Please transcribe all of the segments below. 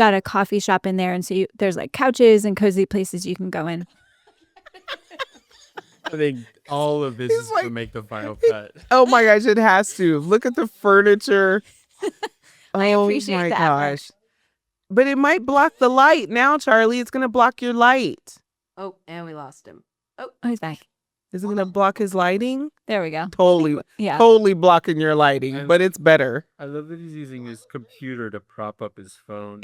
got a coffee shop in there. And so there's like couches and cozy places you can go in. I think all of this is going to make the final cut. Oh my gosh, it has to. Look at the furniture. I appreciate that. Gosh. But it might block the light now, Charlie. It's going to block your light. Oh, and we lost him. Oh, he's back. Is it going to block his lighting? There we go. Totally blocking your lighting, but it's better. I love that he's using his computer to prop up his phone.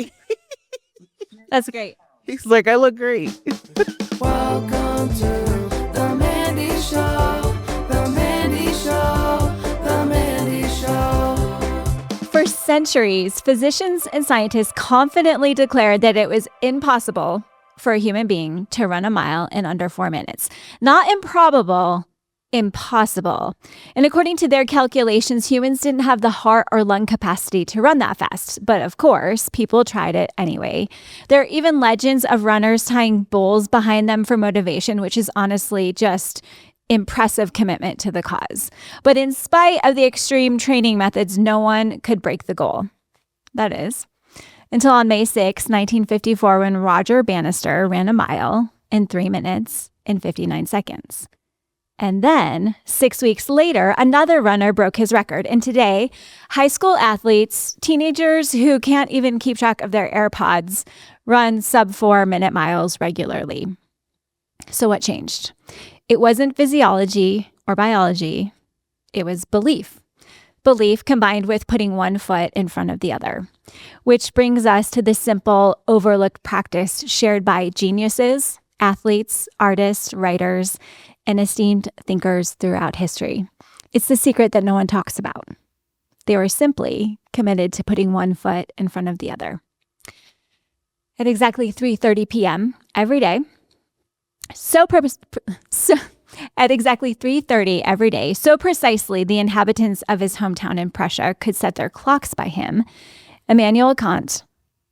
That's great. He's like, I look great. Welcome to the Mandy Show. The Mandy Show. The Mandy Show. For centuries, physicians and scientists confidently declared that it was impossible for a human being to run a mile in under 4 minutes. Not improbable, impossible. And according to their calculations, humans didn't have the heart or lung capacity to run that fast. But of course, people tried it anyway. There are even legends of runners tying bulls behind them for motivation, which is honestly just impressive commitment to the cause. But in spite of the extreme training methods, no one could break the goal. That is, until on May 6, 1954, when Roger Bannister ran a mile in 3 minutes and 59 seconds. And then 6 weeks later, another runner broke his record. And today, high school athletes, teenagers who can't even keep track of their AirPods, run sub 4 minute miles regularly. So what changed? It wasn't physiology or biology. It was belief. Belief combined with putting one foot in front of the other, which brings us to the simple, overlooked practice shared by geniuses, athletes, artists, writers, and esteemed thinkers throughout history. It's the secret that no one talks about. They were simply committed to putting one foot in front of the other. At exactly 3:30 p.m. every day, at exactly 3:30 every day, so precisely the inhabitants of his hometown in Prussia could set their clocks by him, Immanuel Kant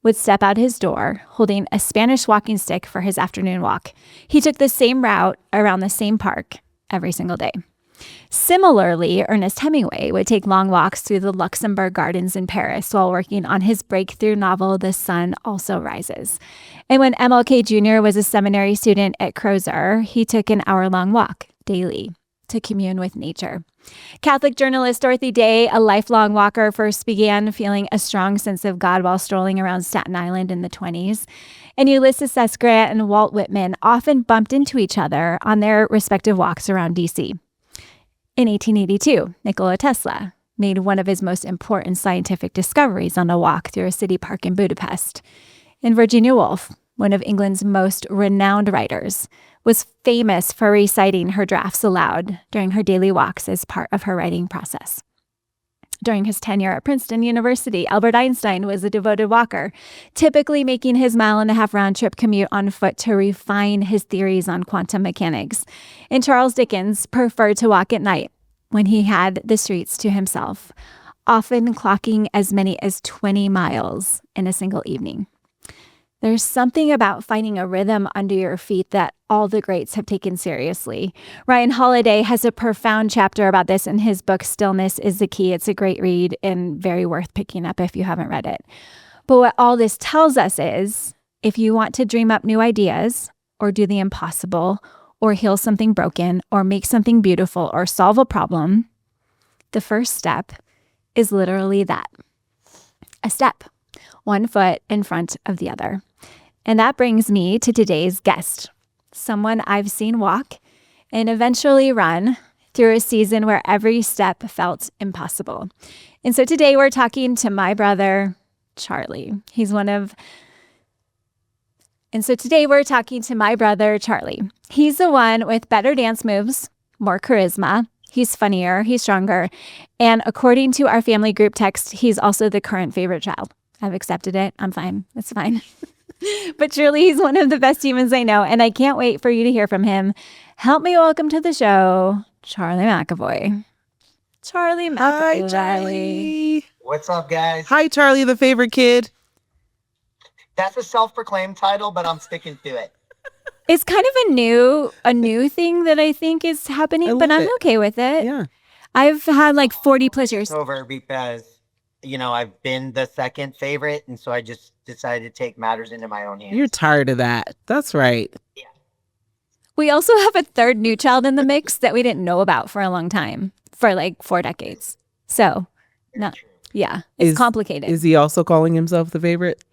would step out his door holding a Spanish walking stick for his afternoon walk. He took the same route around the same park every single day. Similarly, Ernest Hemingway would take long walks through the Luxembourg Gardens in Paris while working on his breakthrough novel, The Sun Also Rises. And when MLK Jr. was a seminary student at Crozer, he took an hour-long walk daily to commune with nature. Catholic journalist Dorothy Day, a lifelong walker, first began feeling a strong sense of God while strolling around Staten Island in the 1920s. And Ulysses S. Grant and Walt Whitman often bumped into each other on their respective walks around D.C. In 1882, Nikola Tesla made one of his most important scientific discoveries on a walk through a city park in Budapest. And Virginia Woolf, one of England's most renowned writers, was famous for reciting her drafts aloud during her daily walks as part of her writing process. During his tenure at Princeton University, Albert Einstein was a devoted walker, typically making his mile-and-a-half round-trip commute on foot to refine his theories on quantum mechanics. And Charles Dickens preferred to walk at night when he had the streets to himself, often clocking as many as 20 miles in a single evening. There's something about finding a rhythm under your feet that all the greats have taken seriously. Ryan Holiday has a profound chapter about this in his book, Stillness is the Key. It's a great read and very worth picking up if you haven't read it. But what all this tells us is, if you want to dream up new ideas or do the impossible or heal something broken or make something beautiful or solve a problem, the first step is literally that, a step, one foot in front of the other. And that brings me to today's guest, someone I've seen walk and eventually run through a season where every step felt impossible. And so today we're talking to my brother, Charlie. He's the one with better dance moves, more charisma. He's funnier, he's stronger. And according to our family group text, he's also the current favorite child. I've accepted it. I'm fine. It's fine. But truly, he's one of the best humans I know, and I can't wait for you to hear from him. Help me welcome to the show, Charley McAvoy. Charley McAvoy. Hi, Charlie. What's up, guys? Hi, Charlie, the favorite kid. That's a self-proclaimed title, but I'm sticking to it. It's kind of a new thing that I think is happening, but I'm okay with it. Yeah. I've had like 40 plus years. Over because I've been the second favorite, and so I just decided to take matters into my own hands. You're tired of that. That's right. We also have a third new child in the mix that we didn't know about for a long time, for like 4 decades. So, Very no, true. yeah, it's Is- complicated. Is he also calling himself the favorite?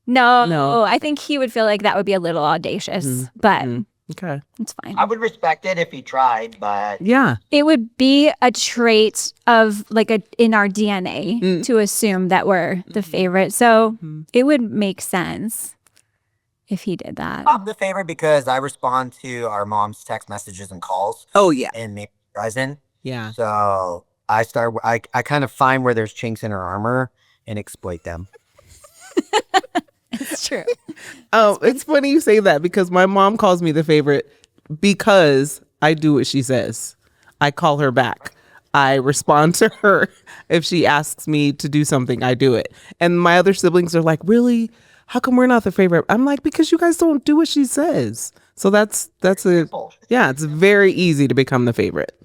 No, I think he would feel like that would be a little audacious, but Okay. it's fine. I would respect it if he tried, but Yeah. It would be a trait of like in our DNA to assume that we're the favorite. So it would make sense if he did that. I'm the favorite because I respond to our mom's text messages and calls Oh, yeah. and make present. Yeah. So I kind of find where there's chinks in her armor and exploit them. It's true. Oh, it's funny you say that because my mom calls me the favorite because I do what she says. I call her back. I respond to her. If she asks me to do something, I do it. And my other siblings are like, really? How come we're not the favorite? I'm like, because you guys don't do what she says. So that's it's very easy to become the favorite.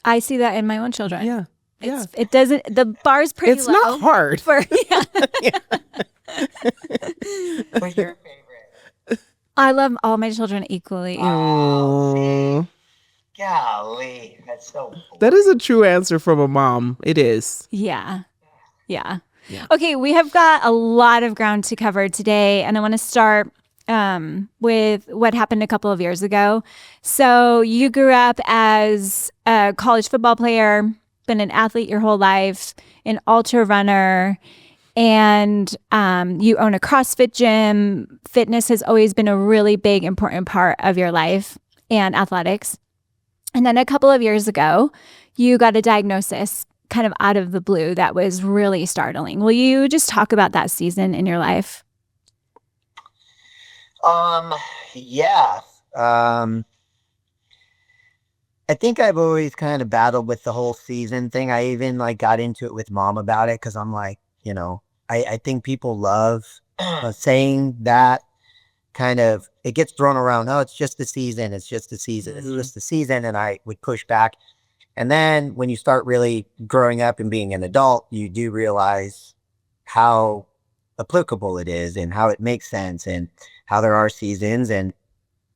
I see that in my own children. Yeah. It doesn't, the bar's pretty It's low. not hard. Who's your favorite? I love all my children equally. Aw. Golly, that's so cool. That is a true answer from a mom. It is. Yeah. Okay, we have got a lot of ground to cover today, and I want to start with what happened a couple of years ago. So you grew up as a college football player, been an athlete your whole life, an ultra runner, and you own a CrossFit gym. Fitness has always been a really big, important part of your life and athletics. And then a couple of years ago, you got a diagnosis kind of out of the blue that was really startling. Will you just talk about that season in your life? Yeah. I think I've always kind of battled with the whole season thing. I even got into it with mom about it because I'm like, I think people love saying that kind of, it gets thrown around. Oh, it's just the season. It's just the season. It's just the season. And I would push back. And then when you start really growing up and being an adult, you do realize how applicable it is and how it makes sense and how there are seasons and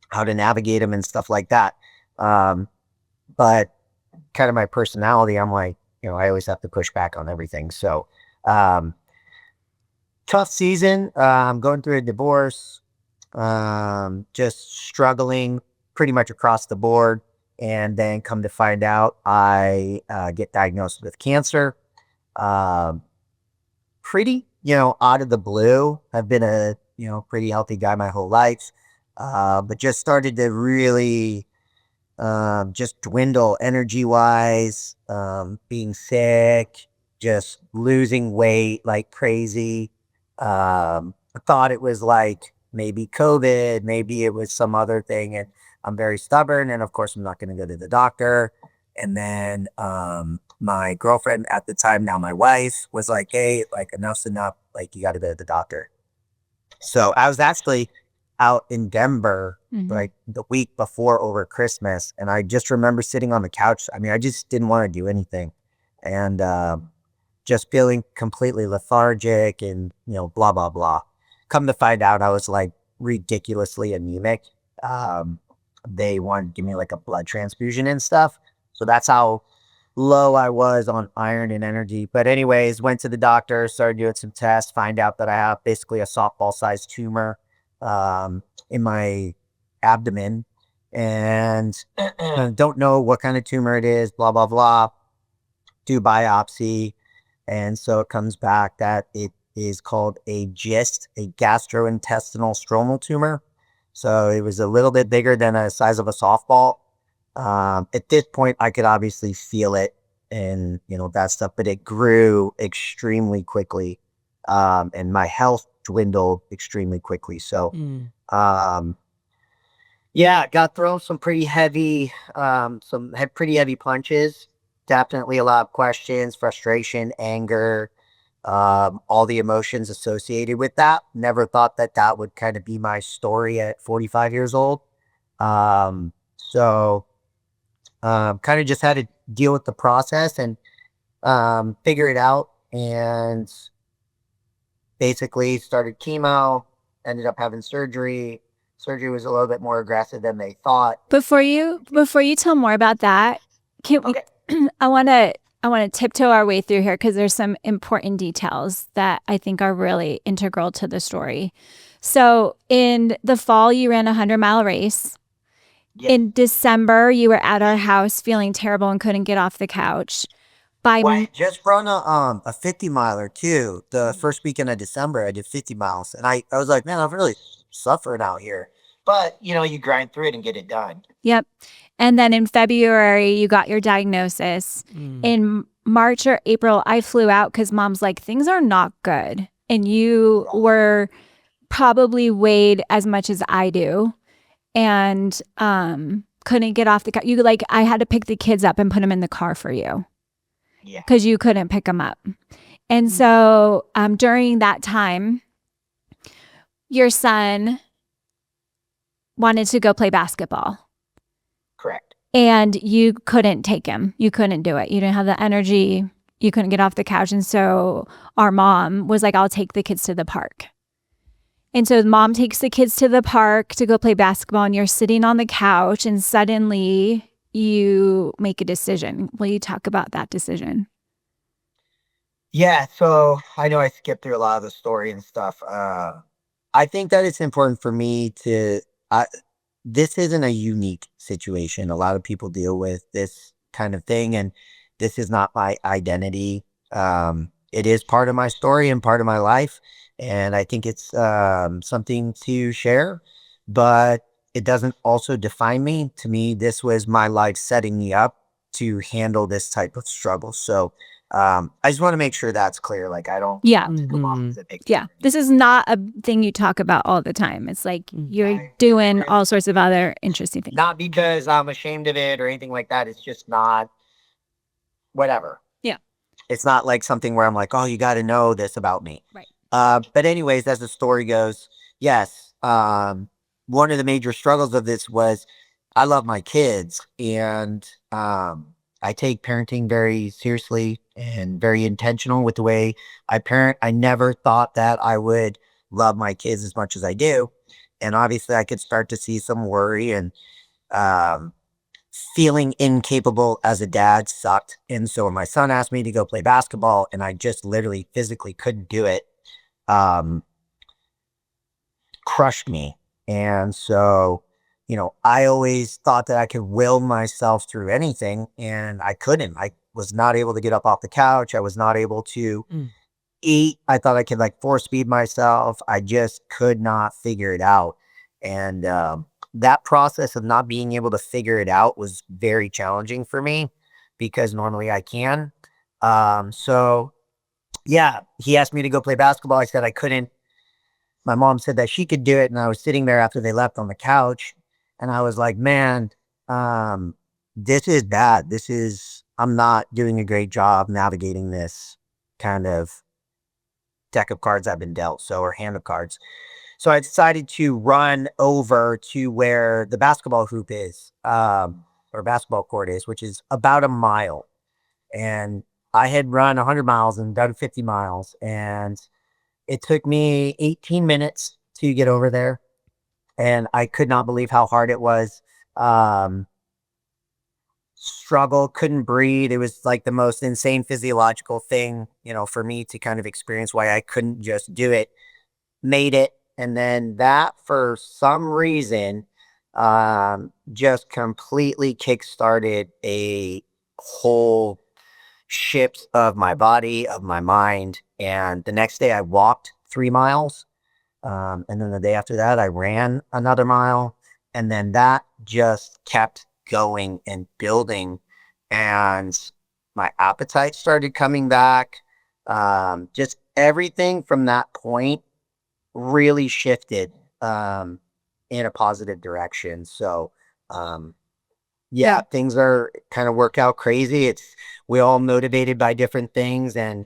how to navigate them and stuff like that. But kind of my personality, I'm like, I always have to push back on everything. So, tough season. I'm going through a divorce, just struggling pretty much across the board. And then come to find out, I get diagnosed with cancer. Pretty, out of the blue. I've been a, pretty healthy guy my whole life. But just started to really just dwindle energy-wise, being sick, just losing weight like crazy. I thought it was maybe COVID, maybe it was some other thing. And I'm very stubborn, and of course, I'm not going to go to the doctor. And then my girlfriend at the time, now my wife, was like, hey, enough's enough. You got to go to the doctor. So I was actually out in Denver, the week before over Christmas. And I just remember sitting on the couch. I mean, I just didn't want to do anything. And just feeling completely lethargic and, blah, blah, blah. Come to find out, I was ridiculously anemic. They wanted to give me a blood transfusion and stuff. So that's how low I was on iron and energy. But anyways, went to the doctor, started doing some tests, find out that I have basically a softball sized tumor in my abdomen, and don't know what kind of tumor it is, blah, blah, blah. Do biopsy. And so it comes back that it is called a GIST, a gastrointestinal stromal tumor. So it was a little bit bigger than the size of a softball. At this point, I could obviously feel it and, that stuff, but it grew extremely quickly. And my health dwindled extremely quickly. So, got thrown some pretty heavy punches. Definitely a lot of questions, frustration, anger, all the emotions associated with that. Never thought that would kind of be my story at 45 years old. So kind of just had to deal with the process and figure it out. and basically started chemo, ended up having surgery. Surgery was a little bit more aggressive than they thought. Before you tell more about that, can we, Okay. I want to tiptoe our way through here because there's some important details that I think are really integral to the story. So in the fall, you ran a 100-mile race. Yeah. In December, you were at our house feeling terrible and couldn't get off the couch. By Well, I just run a 50 miler too. The first weekend of December, I did 50 miles, and I was like, man, I'm really suffering out here. But you grind through it and get it done. Yep. And then in February, you got your diagnosis. In March or April, I flew out because mom's like, things are not good. And you were probably weighed as much as I do and couldn't get off the couch. I had to pick the kids up and put them in the car for you Yeah. because you couldn't pick them up. And so during that time, your son wanted to go play basketball. Correct. And you couldn't take him. You couldn't do it. You didn't have the energy. You couldn't get off the couch. And so our mom was like, I'll take the kids to the park. And so mom takes the kids to the park to go play basketball, and you're sitting on the couch, and suddenly you make a decision. Will you talk about that decision? Yeah, so I know I skipped through a lot of the story and stuff. I think that it's important for me to, this isn't a unique situation. A lot of people deal with this kind of thing, and this is not my identity. It is part of my story and part of my life, and I think it's something to share, but it doesn't also define me. To me, this was my life setting me up to handle this type of struggle. So I just want to make sure that's clear. Like, I don't Yeah. come off as a big Yeah. This is not a thing you talk about all the time. It's like you're doing all sorts of other interesting things. Not because I'm ashamed of it or anything like that. It's just not whatever. Yeah. It's not like something where I'm like, oh, you got to know this about me. Right. But anyways, as the story goes, yes. One of the major struggles of this was I love my kids, and I take parenting very seriously and very intentional with the way I parent. I never thought that I would love my kids as much as I do. And obviously I could start to see some worry, and feeling incapable as a dad sucked. And so when my son asked me to go play basketball and I just literally physically couldn't do it, crushed me. And so, I always thought that I could will myself through anything, and I couldn't. I was not able to get up off the couch. I was not able to eat. I thought I could force feed myself. I just could not figure it out. And that process of not being able to figure it out was very challenging for me because normally I can. So yeah, he asked me to go play basketball. I said I couldn't. My mom said that she could do it. And I was sitting there after they left on the couch, and I was like, man, this is bad. I'm not doing a great job navigating this kind of deck of cards I've been dealt, or hand of cards. So I decided to run over to where the basketball hoop is, or basketball court is, which is about a mile. And I had run 100 miles and done 50 miles. And it took me 18 minutes to get over there. And I could not believe how hard it was. Struggle, couldn't breathe. It was like the most insane physiological thing, for me to kind of experience why I couldn't just do it. Made it. And then that, for some reason, just completely kickstarted a whole shift of my body, of my mind. And the next day I walked 3 miles. And then the day after that, I ran another mile. And then that just kept going and building. And my appetite started coming back. Just everything from that point really shifted in a positive direction. So, yeah, things are kind of work out crazy. We all motivated by different things. And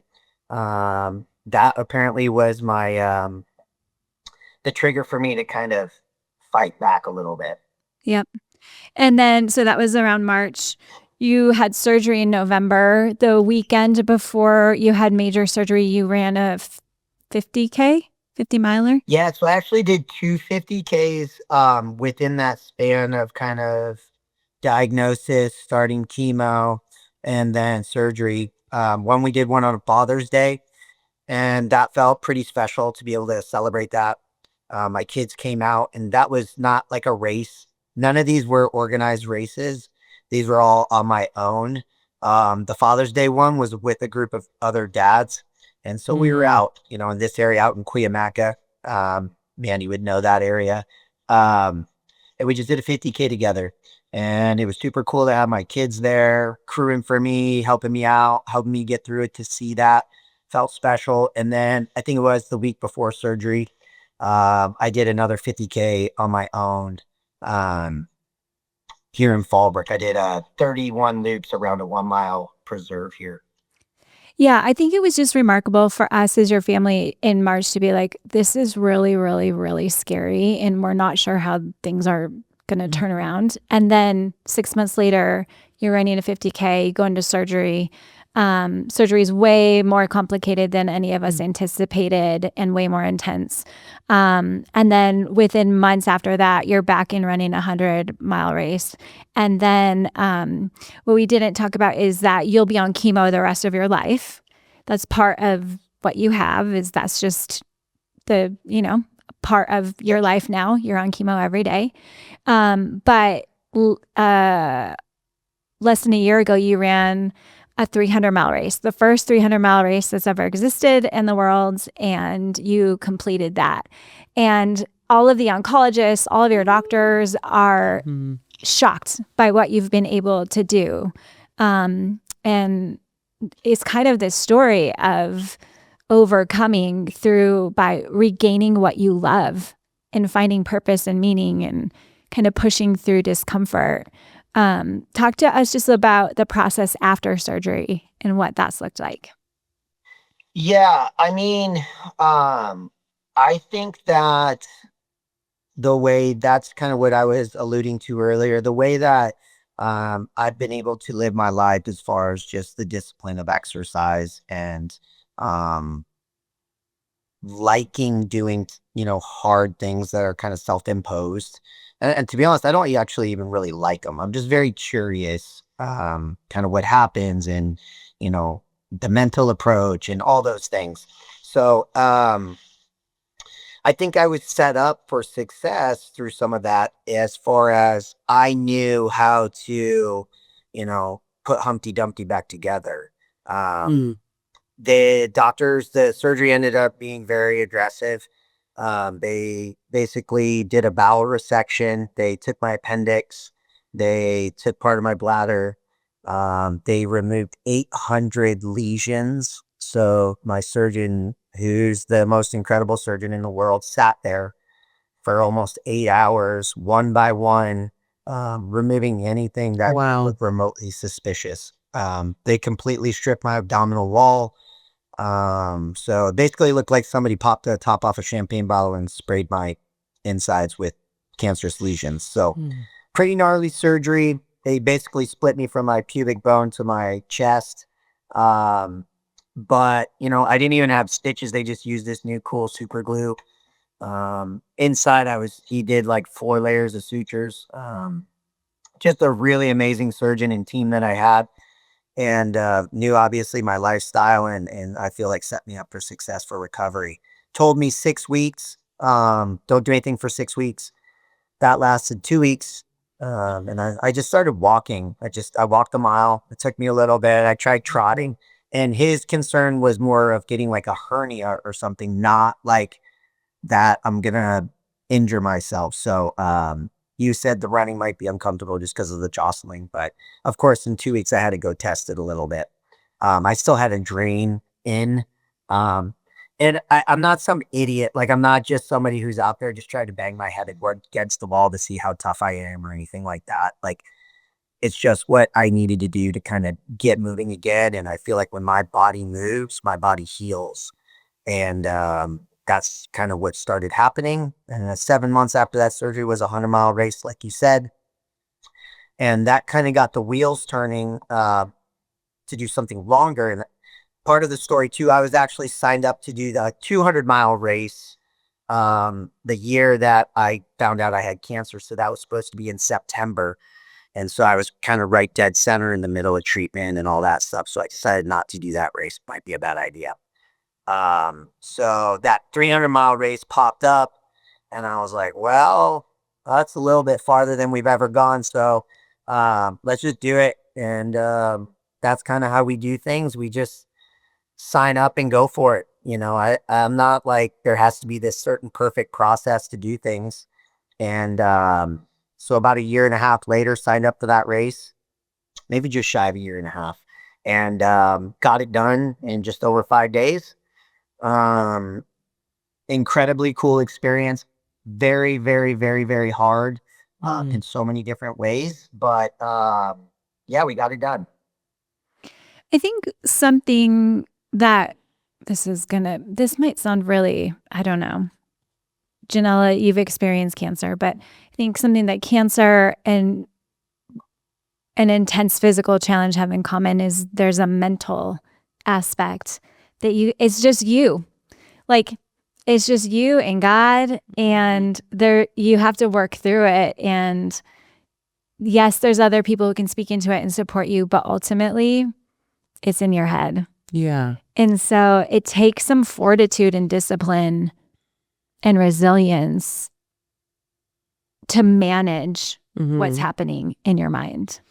that apparently was my the trigger for me to kind of fight back a little bit. Yep. And then, so that was around March. You had surgery in November. The weekend before you had major surgery, you ran a 50K, 50 miler. Yeah, so I actually did 250Ks within that span of kind of diagnosis, starting chemo, and then surgery. When we did one on Father's Day, and that felt pretty special to be able to celebrate that. My kids came out, and that was not like a race. None of these were organized races. These were all on my own. The Father's Day one was with a group of other dads. And so we were out, in this area out in Cuyamaca. Mandy would know that area. And we just did a 50K together. And it was super cool to have my kids there, crewing for me, helping me out, helping me get through it, to see that. Felt special. And then I think it was the week before surgery, I did another 50K on my own here in Fallbrook. I did 31 loops around a 1 mile preserve here. Yeah, I think it was just remarkable for us as your family in March to be like, this is really, really, really scary. And we're not sure how things are going to turn around. And then 6 months later, you're running a 50K, going to surgery. Surgery is way more complicated than any of us anticipated and way more intense. And then within months after that, you're back in running a 100-mile race. And then what we didn't talk about is that you'll be on chemo the rest of your life. That's part of what you have, is that's just the, part of your life now. You're on chemo every day. But less than a year ago, you ran a 300-mile race, the first 300-mile race that's ever existed in the world, and you completed that. And all of the oncologists, all of your doctors are shocked by what you've been able to do. And it's kind of this story of overcoming by regaining what you love and finding purpose and meaning and kind of pushing through discomfort. Talk to us just about the process after surgery and what that's looked like. Yeah, I mean, I think that the way, that's kind of what I was alluding to earlier, the way that I've been able to live my life as far as just the discipline of exercise and liking doing, hard things that are kind of self-imposed. And to be honest, I don't actually even really like them. I'm just very curious, kind of what happens and, the mental approach and all those things. So I think I was set up for success through some of that, as far as I knew how to, put Humpty Dumpty back together. The surgery ended up being very aggressive. They basically did a bowel resection. They took my appendix. They took part of my bladder. They removed 800 lesions. So my surgeon, who's the most incredible surgeon in the world, sat there for almost 8 hours, one by one, removing anything that looked remotely suspicious. They completely stripped my abdominal wall. So it basically looked like somebody popped the top off a champagne bottle and sprayed my insides with cancerous lesions. So pretty gnarly surgery. They basically split me from my pubic bone to my chest. But, I didn't even have stitches. They just used this new cool super glue. Inside he did like 4 layers of sutures. Just a really amazing surgeon and team that I had. And knew obviously my lifestyle and I feel like set me up for success for recovery. Told me 6 weeks, don't do anything for 6 weeks. That lasted 2 weeks. And I just started walking. I walked a mile. It took me a little bit. I tried trotting, and his concern was more of getting like a hernia or something, not like that I'm going to injure myself. So, you said the running might be uncomfortable just because of the jostling, but of course, in 2 weeks, I had to go test it a little bit. I still had a drain in, and I'm not some idiot. Like, I'm not just somebody who's out there just trying to bang my head against the wall to see how tough I am or anything like that. Like, it's just what I needed to do to kind of get moving again. And I feel like when my body moves, my body heals. And, that's kind of what started happening. And 7 months after that surgery was a 100-mile race, like you said. And that kind of got the wheels turning to do something longer. And part of the story too, I was actually signed up to do the 200-mile race the year that I found out I had cancer. So that was supposed to be in September. And so I was kind of right dead center in the middle of treatment and all that stuff. So I decided not to do that race. Might be a bad idea. So that 300-mile race popped up and I was like, well, that's a little bit farther than we've ever gone. So let's just do it. And that's kind of how we do things. We just sign up and go for it. You know, I'm not like there has to be this certain perfect process to do things. And so about a year and a half later, signed up for that race, maybe just shy of a year and a half, and got it done in just over 5 days. Incredibly cool experience. Very, very, very, very hard in so many different ways. But yeah, we got it done. I think something that this might sound really, I don't know. Janella, you've experienced cancer, but I think something that cancer and an intense physical challenge have in common is there's a mental aspect that it's just you. Like, it's just you and God, and you have to work through it. And yes, there's other people who can speak into it and support you, but ultimately it's in your head. Yeah. And so it takes some fortitude and discipline and resilience to manage what's happening in your mind.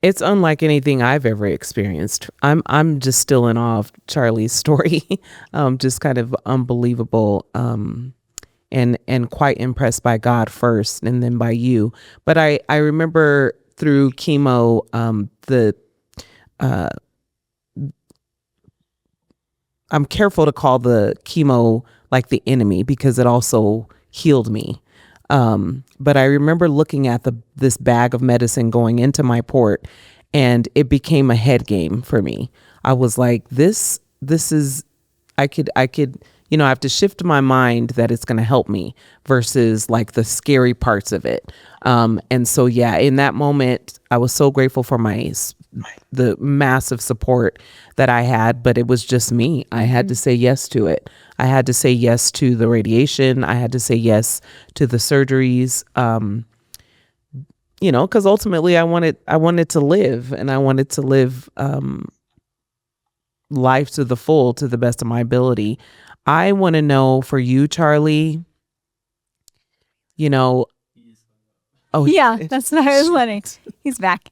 It's unlike anything I've ever experienced. I'm just still in awe of Charlie's story. Just kind of unbelievable. And quite impressed by God first and then by you. But I remember through chemo, I'm careful to call the chemo like the enemy because it also healed me. But I remember looking at this bag of medicine going into my port, and it became a head game for me. I was like, this is, I could, I have to shift my mind that it's going to help me versus like the scary parts of it. And so, yeah, in that moment, I was so grateful for the massive support that I had, but it was just me. I had to say yes to it. I had to say yes to the radiation. I had to say yes to the surgeries. Because ultimately I wanted to live, and I wanted to live life to the full, to the best of my ability. I want to know for you, Charlie, oh Yeah, that's what I was wondering. He's back.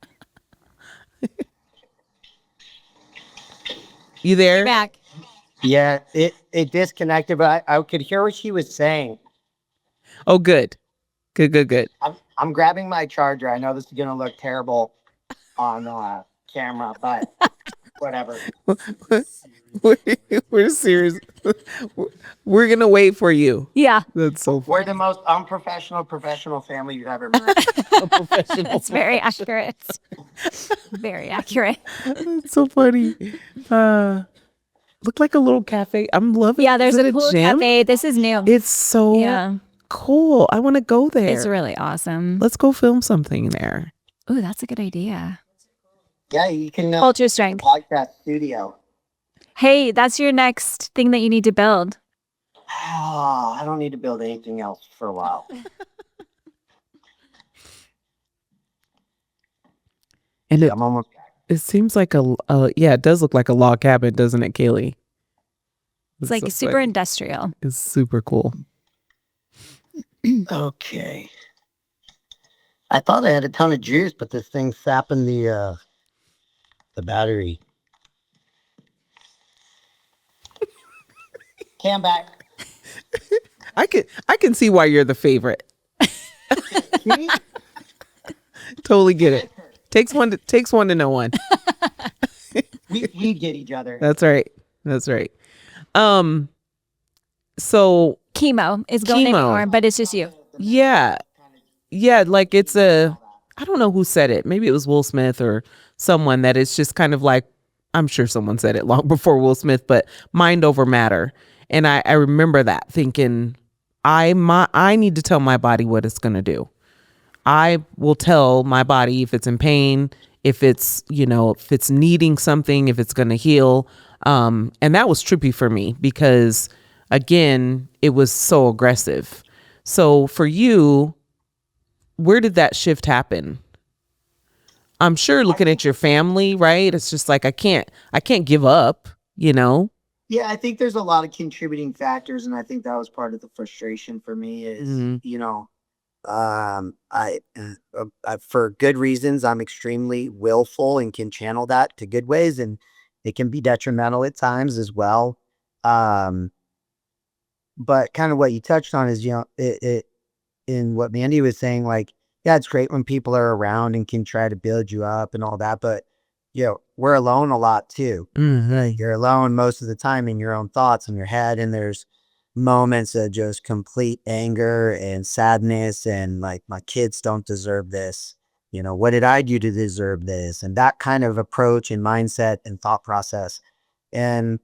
You there? You're back. Yeah, it disconnected, but I could hear what she was saying. Oh, good. Good. I'm grabbing my charger. I know this is going to look terrible on camera, but whatever. We're serious. We're going to wait for you. Yeah. That's so funny. We're the most unprofessional professional family you've ever met. That's very accurate. Very accurate. That's so funny. Look like a little cafe. I'm loving it. Yeah, there's Is it a cool gym? cafe. This is new. It's so cool. I want to go there. It's really awesome. Let's go film something there. Oh, that's a good idea. Yeah, you can Ultra strength. podcast studio. Hey, that's your next thing that you need to build. Oh, I don't need to build anything else for a while. And I'm almost back. it seems like it does look like a log cabin, doesn't it, Kaylee? It's like so super funny. industrial. It's super cool. Okay. I thought I had a ton of juice, but this thing's sapping the battery. Cam back. I can see why you're the favorite. Totally get it. Takes one to know one. We get each other. That's right. So Chemo is going anymore, but it's just you. yeah, like it's I don't know who said it. Maybe it was Will Smith or someone, that it's just kind of like, I'm sure someone said it long before Will Smith, but mind over matter. And I remember that thinking, I need to tell my body what it's going to do. I will tell my body if it's in pain, if it's, if it's needing something, if it's going to heal. And that was trippy for me because, again, it was so aggressive. So for you, where did that shift happen? I'm sure looking at your family, right? It's just like, I can't give up, Yeah, I think there's a lot of contributing factors, and I think that was part of the frustration for me is, for good reasons, I'm extremely willful and can channel that to good ways, and it can be detrimental at times as well. But kind of what you touched on is, it in what Mandy was saying, like, yeah, it's great when people are around and can try to build you up and all that, but we're alone a lot too. You're alone most of the time in your own thoughts in your head, and there's moments of just complete anger and sadness and like, my kids don't deserve this. What did I do to deserve this? And that kind of approach and mindset and thought process. And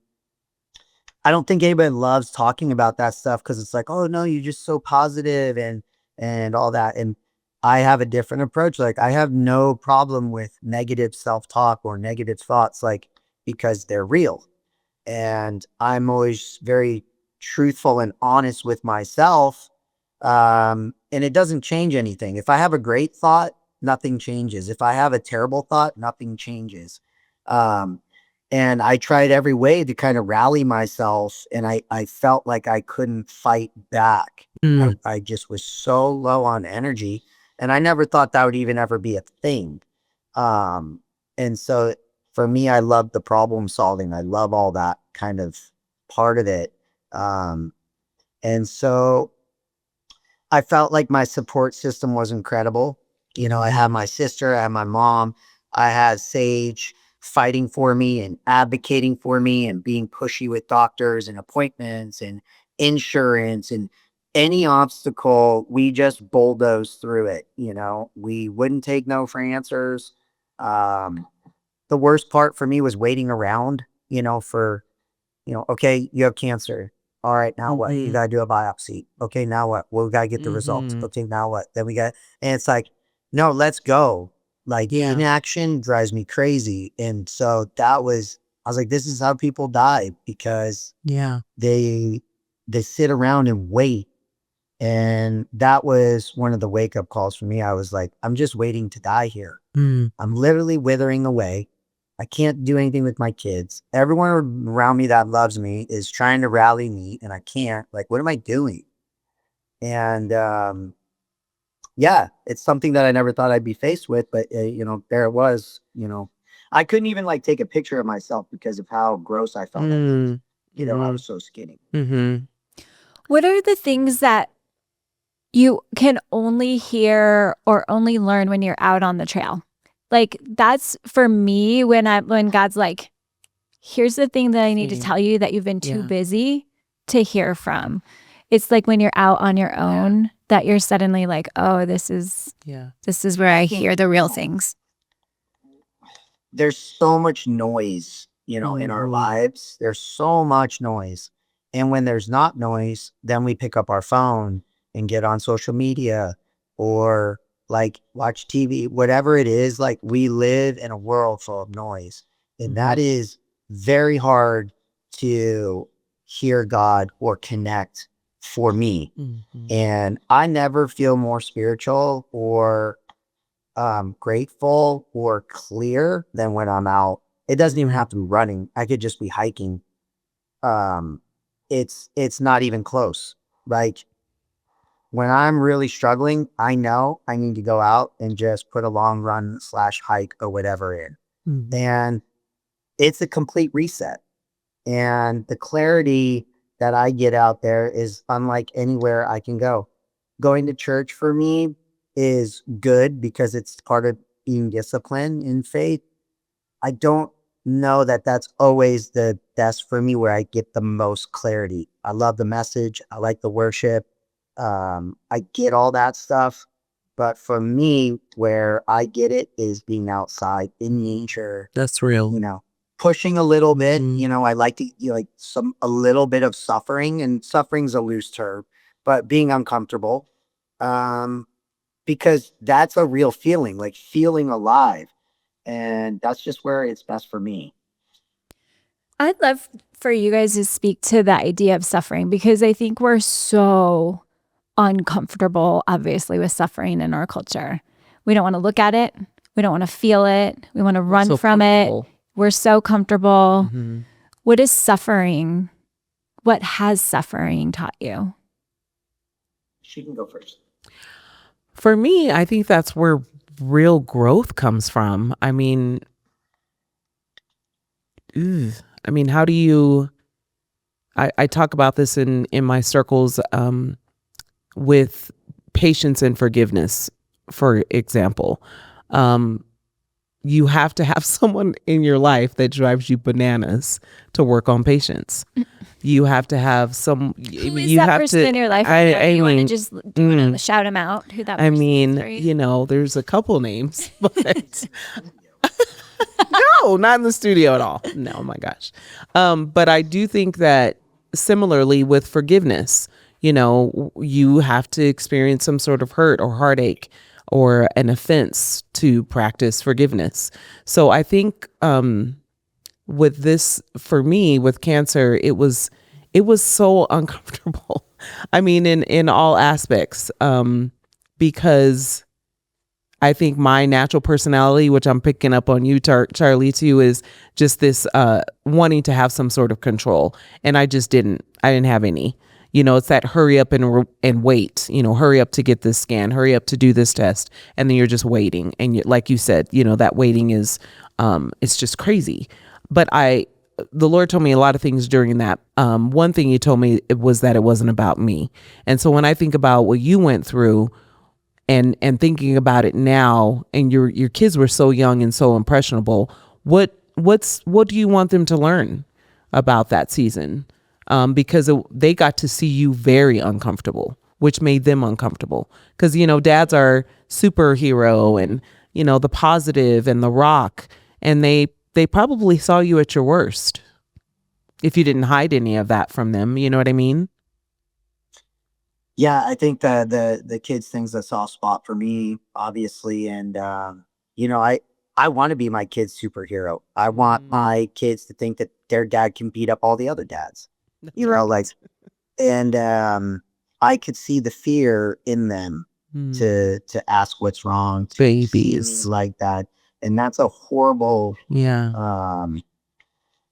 I don't think anybody loves talking about that stuff because it's like, oh no, you're just so positive and all that. And I have a different approach. Like, I have no problem with negative self-talk or negative thoughts, like, because they're real. And I'm always very truthful and honest with myself. And it doesn't change anything. If I have a great thought, nothing changes. If I have a terrible thought, nothing changes. And I tried every way to kind of rally myself, and I felt like I couldn't fight back. I just was so low on energy, and I never thought that would even ever be a thing. And so for me, I love the problem solving. I love all that kind of part of it. And so I felt like my support system was incredible. I had my sister, I had my mom, I had Sage fighting for me and advocating for me and being pushy with doctors and appointments and insurance and any obstacle. We just bulldozed through it. We wouldn't take no for answers. The worst part for me was waiting around, okay, you have cancer. All right, now what? You got to do a biopsy. Okay, now what? Well, we got to get the results. Okay, now what? Then and it's like, no, let's go. Like, inaction drives me crazy. And so I was like, this is how people die, because they sit around and wait. And that was one of the wake up calls for me. I was like, I'm just waiting to die here. I'm literally withering away. I can't do anything with my kids. Everyone around me that loves me is trying to rally me, and I can't. Like, what am I doing? And it's something that I never thought I'd be faced with, but there it was. I couldn't even like take a picture of myself because of how gross I felt. I was so skinny. What are the things that you can only hear or only learn when you're out on the trail? Like, that's for me when God's like, here's the thing that I need to tell you that you've been too busy to hear from. It's like when you're out on your own that you're suddenly like, oh, this is where I hear the real things. There's so much noise, in our lives. There's so much noise. And when there's not noise, then we pick up our phone and get on social media or like watch TV, whatever it is. Like, we live in a world full of noise, and that is very hard to hear God or connect for me. And I never feel more spiritual or grateful or clear than when I'm out. It doesn't even have to be running. I could just be hiking. It's not even close. Like, when I'm really struggling, I know I need to go out and just put a long run / hike or whatever in. And it's a complete reset. And the clarity that I get out there is unlike anywhere I can go. Going to church for me is good because it's part of being disciplined in faith. I don't know that that's always the best for me where I get the most clarity. I love the message. I like the worship. I get all that stuff, but for me, where I get it is being outside in nature. That's real. Pushing a little bit. I like to a little bit of suffering, and suffering's a loose term, but being uncomfortable. because that's a real feeling, like feeling alive. And that's just where it's best for me. I'd love for you guys to speak to the idea of suffering, because I think we're so uncomfortable, obviously, with suffering in our culture. We don't want to look at it. We don't want to feel it. We want to run So from it. comfortable. We're so comfortable. Mhm. What is suffering? What has suffering taught you? She can go first. For me, I think that's where real growth comes from. I mean, how do you, I talk about this in my circles with patience and forgiveness, for example. You have to have someone in your life that drives you bananas to work on patience. You have to have some. Who is that person in your life? You want to just shout him out? Who that person is for you? There's a couple names, but no, not in the studio at all. No, oh my gosh. But I do think that similarly with forgiveness, you have to experience some sort of hurt or heartache or an offense to practice forgiveness. So I think with this, for me, with cancer, it was so uncomfortable. I mean, in all aspects, because I think my natural personality, which I'm picking up on you, Charlie, too, is just this wanting to have some sort of control, and I didn't have any. It's that hurry up and wait. Hurry up to get this scan, hurry up to do this test, and then you're just waiting. And like you said, that waiting is it's just crazy. But the Lord told me a lot of things during that. One thing He told me was that it wasn't about me. And so when I think about what you went through, and thinking about it now, and your kids were so young and so impressionable, what do you want them to learn about that season? Because they got to see you very uncomfortable, which made them uncomfortable. Because dads are superhero and the positive and the rock, and they probably saw you at your worst if you didn't hide any of that from them. You know what I mean? Yeah, I think that the kids thing's a soft spot for me, obviously, and I want to be my kid's superhero. I want my kids to think that their dad can beat up all the other dads. Like, and I could see the fear in them to ask what's wrong, to Babies see me like that, and that's a horrible. Yeah.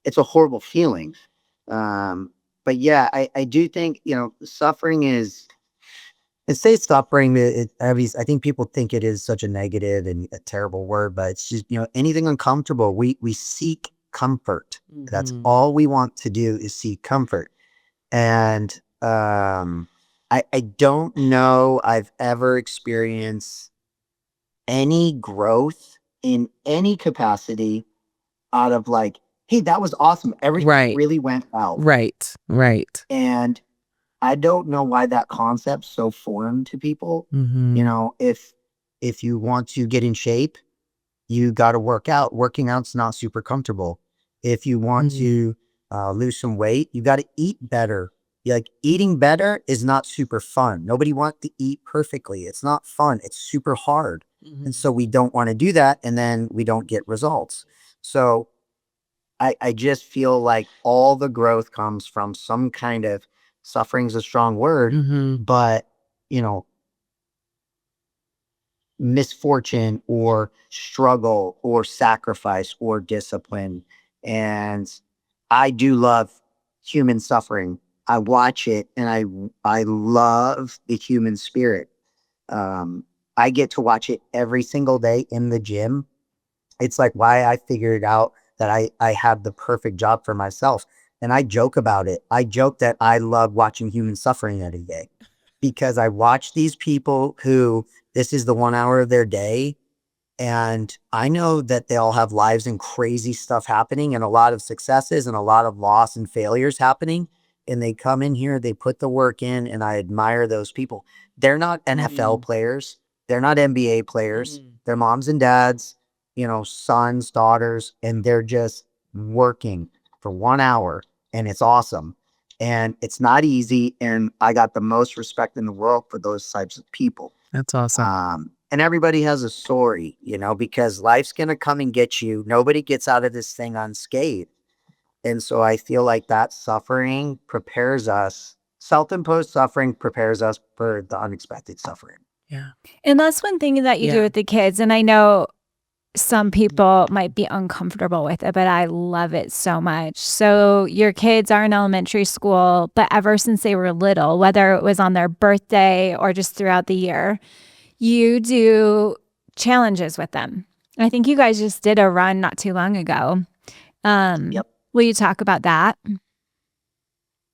It's a horrible feeling. But yeah, I do think suffering is. And say suffering, I think people think it is such a negative and a terrible word, but it's just, anything uncomfortable, we seek comfort. Mm-hmm. That's all we want to do is seek comfort. And I don't know I've ever experienced any growth in any capacity out of like, hey, that was awesome. Everything really went well. Right. And I don't know why that concept's so foreign to people. Mm-hmm. If you want to get in shape, you got to work out. Working out's not super comfortable. If you want to lose some weight, you got to eat better. Like eating better is not super fun. Nobody wants to eat perfectly. It's not fun. It's super hard. Mm-hmm. And so we don't want to do that. And then we don't get results. So I just feel like all the growth comes from some kind of suffering's a strong word, but misfortune or struggle or sacrifice or discipline. And I do love human suffering. I watch it and I love the human spirit. I get to watch it every single day in the gym. It's like why I figured out that I have the perfect job for myself. And I joke about it. I joke that I love watching human suffering every day because I watch these people who this is the 1 hour of their day. And I know that they all have lives and crazy stuff happening and a lot of successes and a lot of loss and failures happening. And they come in here, they put the work in, and I admire those people. They're not NFL players. They're not NBA players. They're moms and dads, sons, daughters, and they're just working for 1 hour. And it's awesome. And it's not easy. And I got the most respect in the world for those types of people. That's awesome. And everybody has a story, you know, because life's going to come and get you. Nobody gets out of this thing unscathed. And so I feel like that suffering prepares us, self-imposed suffering prepares us for the unexpected suffering. Yeah. And that's one thing that you do Yeah. with the kids. And I know some people might be uncomfortable with it, but I love it so much. So your kids are in elementary school, but ever since they were little, whether it was on their birthday or just throughout the year, you do challenges with them. I think you guys just did a run not too long ago. Yep. Will you talk about that?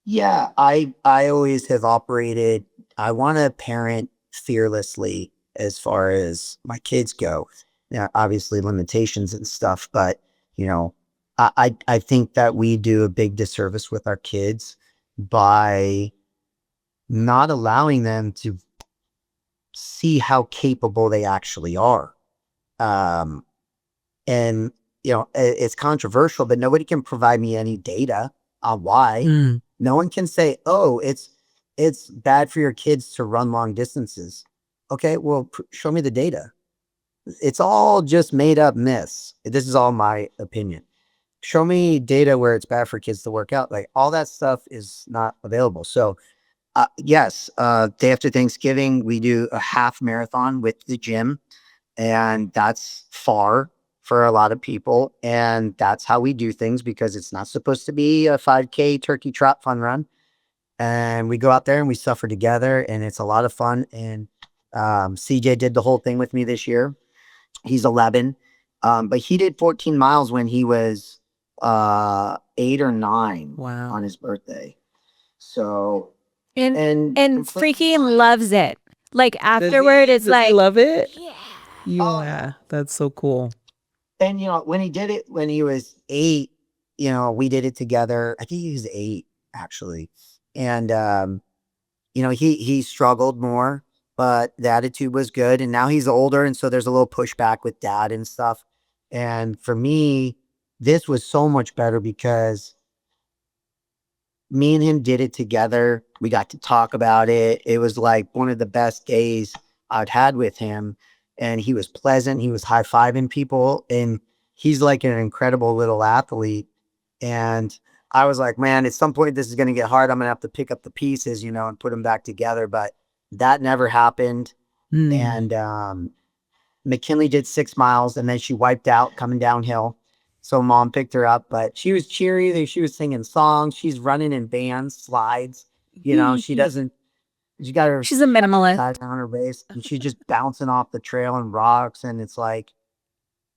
Yeah, I always have operated. I want to parent fearlessly as far as my kids go. Now, obviously limitations and stuff, but you know, I think that we do a big disservice with our kids by not allowing them to see how capable they actually are. Um, and you know, it's controversial, but nobody can provide me any data on why. Mm. No one can say, "Oh, it's bad for your kids to run long distances." Okay, well, show me the data. It's all just made up myths. This is all my opinion. Show me data where it's bad for kids to work out. Like all that stuff is not available. So, yes, day after Thanksgiving, we do a half marathon with the gym, and that's far for a lot of people. And that's how we do things because it's not supposed to be a 5K turkey trot fun run. And we go out there and we suffer together, and it's a lot of fun. And CJ did the whole thing with me this year. He's 11, but he did 14 miles when he was 8 or 9 Wow. on his birthday. So And and freaking loves it. Like Does afterward, it's does he like, love it? yeah. Yeah, that's so cool. And, you know, when he did it when he was 8, you know, we did it together. I think he was 8, actually. And, you know, he struggled more, but the attitude was good. And now he's older. And so there's a little pushback with dad and stuff. And for me, this was so much better because me and him did it together. We got to talk about it. It was like one of the best days I'd had with him. And he was pleasant. He was high-fiving people. And he's like an incredible little athlete. And I was like, man, at some point this is going to get hard. I'm going to have to pick up the pieces, you know, and put them back together. But that never happened. Mm. And McKinley did 6 miles and then she wiped out coming downhill. So mom picked her up, but she was cheery. She was singing songs. She's running in bands, slides. You know, she got her She's a minimalist. side on her waist and she's just bouncing off the trail and rocks. And it's like,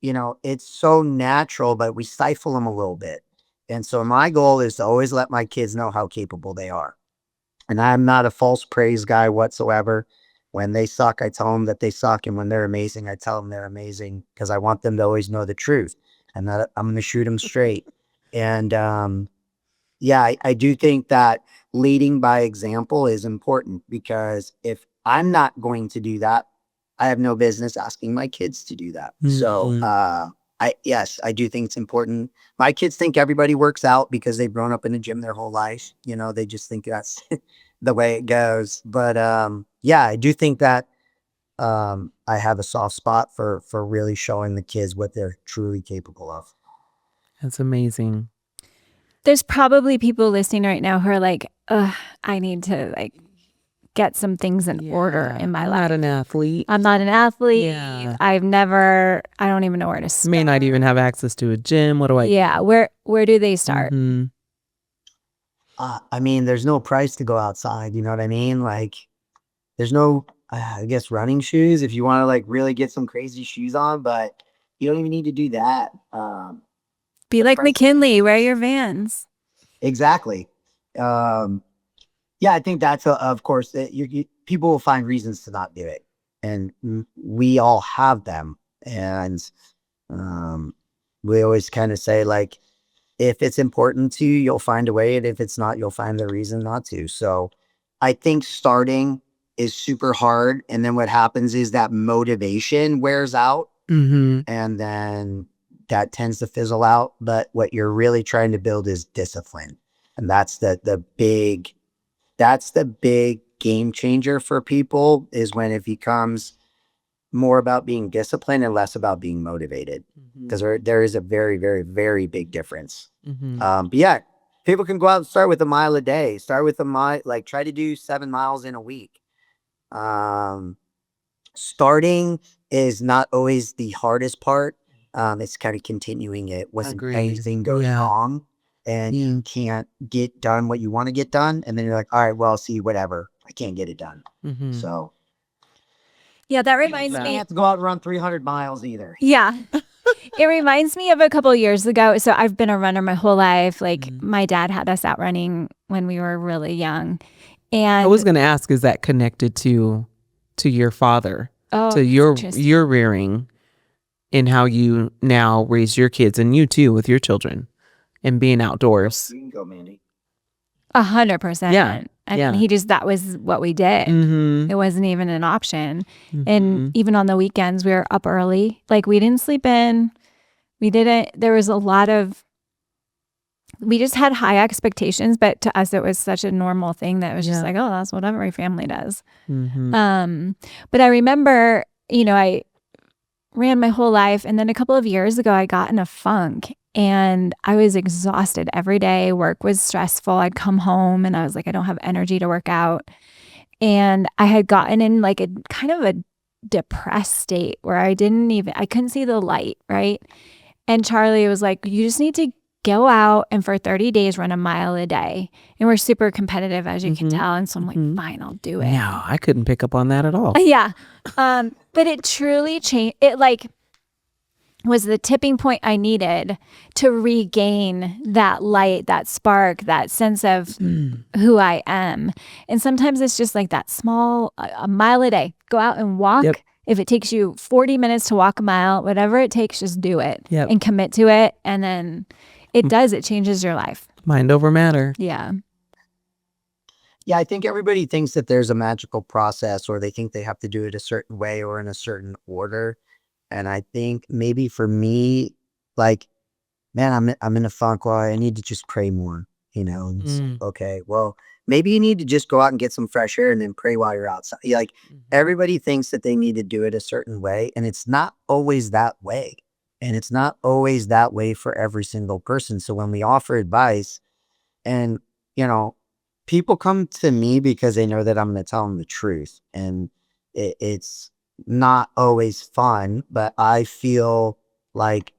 you know, it's so natural, but we stifle them a little bit. And so my goal is to always let my kids know how capable they are. And I'm not a false praise guy whatsoever. When they suck, I tell them that they suck. And when they're amazing, I tell them they're amazing because I want them to always know the truth and that I'm going to shoot them straight. And yeah, I do think that leading by example is important because if I'm not going to do that, I have no business asking my kids to do that. So yes, I do think it's important. My kids think everybody works out because they've grown up in a gym their whole life. You know, they just think that's the way it goes. But yeah, I do think that I have a soft spot for really showing the kids what they're truly capable of. That's amazing. There's probably people listening right now who are like, ugh, I need to like get some things in order in my I'm life. not an athlete. I'm not an athlete. Yeah. I don't even know where to start. May not even have access to a gym. What do I? Yeah. Where do they start? Mhm. I mean, there's no price to go outside. You know what I mean? Like, there's no, I guess, running shoes if you want to like really get some crazy shoes on, but you don't even need to do that. Be like McKinley. Wear your Vans. Exactly. Yeah, I think that's of course people will find reasons to not do it, and we all have them. And we always kind of say like, if it's important to you, you'll find a way, and if it's not, you'll find the reason not to. So, I think starting is super hard, and then what happens is that motivation wears out, Mhm. and then that tends to fizzle out. But what you're really trying to build is discipline, and that's the big game changer for people is when it becomes more about being disciplined and less about being motivated, because there is a very, very, very big difference. But yeah, people can go out and start with a mile a day, start with a mile, like try to do 7 miles in a week. Starting is not always the hardest part. It's kind of continuing it when Agreed. anything goes Yeah. wrong and you can't get done what you want to get done. And then you're like, all right, well, see, whatever. I can't get it done. So Yeah, that reminds you me. have to go out and run 300 miles either. Yeah. It reminds me of a couple years ago. So I've been a runner my whole life. Like my dad had us out running when we were really young. And I was going to ask, is that connected to your father, oh, to your interesting. rearing, and how you now raise your kids, and you too with your children, and being outdoors? You can go, Mandy. 100%. Yeah, And yeah. that was what we did. It wasn't even an option. And even on the weekends, we were up early. Like we didn't sleep in. There was a lot of, we just had high expectations, but to us, it was such a normal thing that it was just like, oh, that's what every family does. But I remember, I ran my whole life. And then a couple of years ago, I got in a funk and I was exhausted every day. Work was stressful. I'd come home and I was like, I don't have energy to work out. And I had gotten in like a kind of a depressed state where I couldn't see the light, right? And Charley was like, you just need to go out and for 30 days run a mile a day. And we're super competitive, as you can tell. And so I'm like, fine, I'll do it. No, I couldn't pick up on that at all. Yeah. But it truly changed. It like was the tipping point I needed to regain that light, that spark, that sense of who I am. And sometimes it's just like that small, a mile a day. Go out and walk. Yep. If it takes you 40 minutes to walk a mile, whatever it takes, just do it and commit to it. And then it changes your life. Mind over matter. Yeah. Yeah, I think everybody thinks that there's a magical process, or they think they have to do it a certain way or in a certain order. And I think maybe for me, like, man, I'm in a funk. Well, I need to just pray more, and it's, okay, well, maybe you need to just go out and get some fresh air and then pray while you're outside. Like everybody thinks that they need to do it a certain way, and it's not always that way. And it's not always that way for every single person. So when we offer advice and, people come to me because they know that I'm going to tell them the truth. And it's not always fun, but I feel like